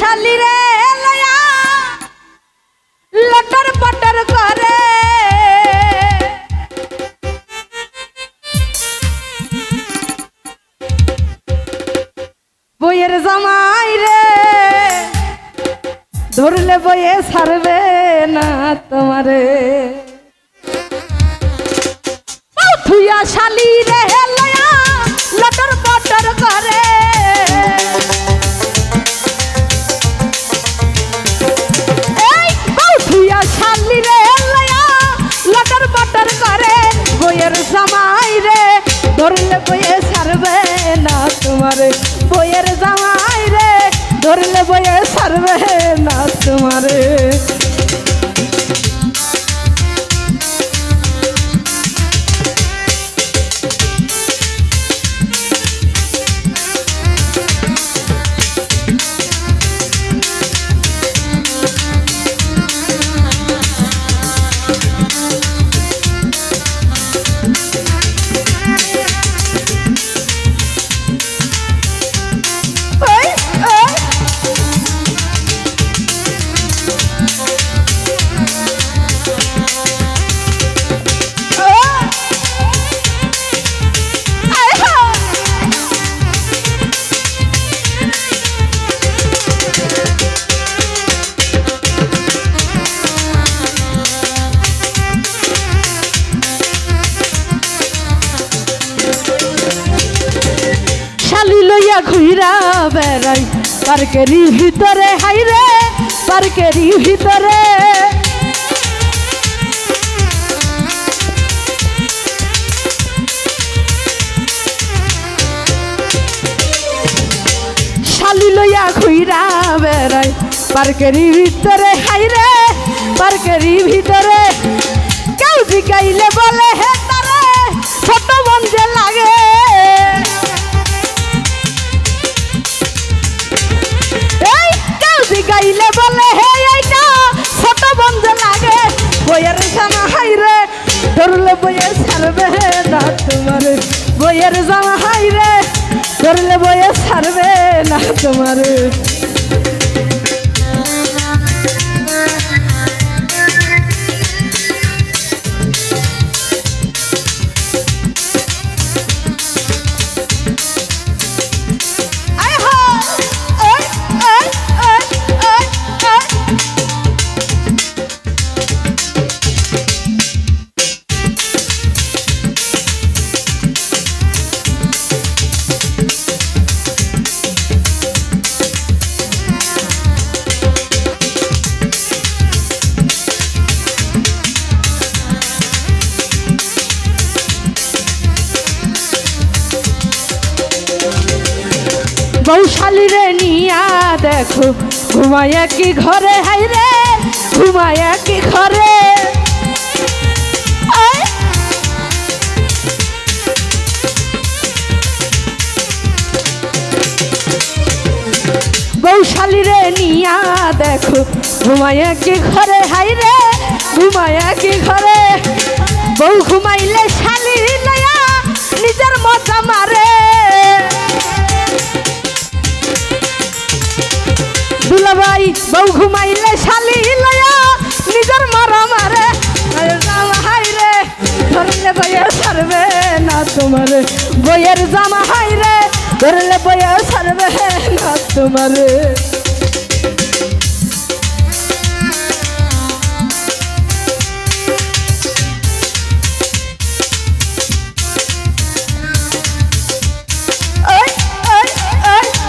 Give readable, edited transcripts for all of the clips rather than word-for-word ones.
শালি রে লয়া লটর পটর করে বইয়ের জামাই রে ধরলে বইয়ে ছাড়বে না তোমারে থুইয়া শালি রে লয়া লটর পটর করে এই থুইয়া শালি রে লয়া লটর পটর করে বইয়ের জামাই রে ধরলে বইয়ে ছাড়বে না তোমারে বইয়ের জামাই রে ধরলে বইয়ে ছাড়বে না তোমারে ঘুরা বেড়াই পার্কেরই ভিতরে হাইরে পার্কেরই ভিতরে শালি লইয়া ঘুরা বেড়াই পার্কেরই ভিতরে হাইরে পার্কেরই ভিতরে কেউ জিগাইলে বলে হে তারে ছোট মন যে লাগে গাইলে বলে হে এইটা ছোট বন্ধ লাগে বইয়ের জামা হাইরে ধরলে বইয়ে ছাড়বে না তোমার বইয়ের জামা হাইরে ধরলে বইয়ে ছাড়বে না তোমার বৌশালী রে নিয়া দেখো ঘুমায় কি ঘরে হাইরে ঘুমায় কি ঘরে বৌশালী রে নিয়া দেখো ঘুমায় কি ঘরে হাইরে ঘুমায় কি ঘরে বউ ঘুমাইলে শালি লয়া নিজের মজা মারে দুলাভাই বউ ঘুমাইলে শালি লয়া নিজের মারা মারে জামা হাইরে ধরলে বইয়ে ছাড়বে না তোমার বইয়ের জামা হাইরে ধরলে বইয়ে ছাড়বে না তোমার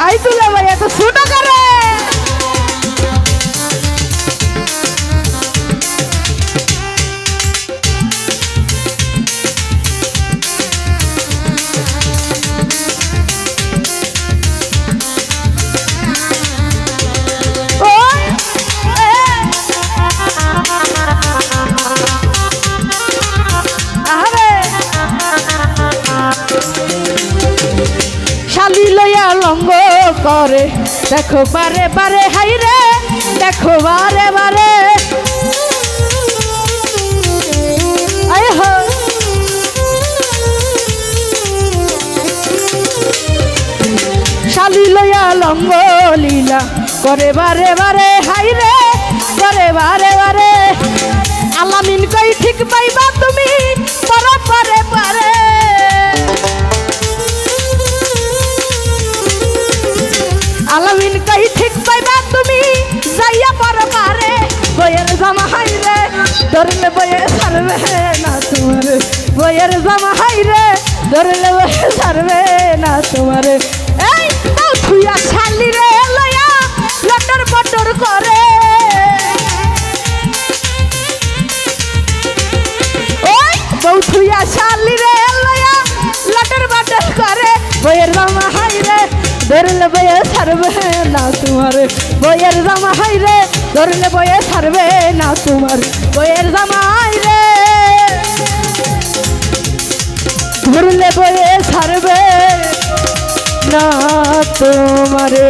আই দুলাভাই এত ছোট করে লঙ্গ করে দেখো বারে বারে হাইরে দেখো বারে বারে শালি লয়া লঙ্গ লীলা করে বারে বারে হাই রে করে বারে বারে আলামিন কই ঠিক পাইবা তুমি পর পারে পারে আলামিন কই ঠিক পাইবা তুমি যাইয়া পর পারে বইয়ের জামা হাই রে ধরলে বইয়ে ছাড়বে না তোমার বইয়ের জামা হাই রে ধরলে বইয়ে ছাড়বে না তোমার এই তাও থুইয়া শালি রে লয়া লটর পটর করে ওই বউ থুইয়া শালি রে লয়া লটর পটর করে বইয়ের জামা হাই রে ধরলে বইয়ে ছাড়বে না তোমার বইয়ের জামা হাই রে ধরলে বইয়ে ছাড়বে না তোমার বইয়ের জামা হাই রে ধরলে বইয়ে ছাড়বে না তোমারে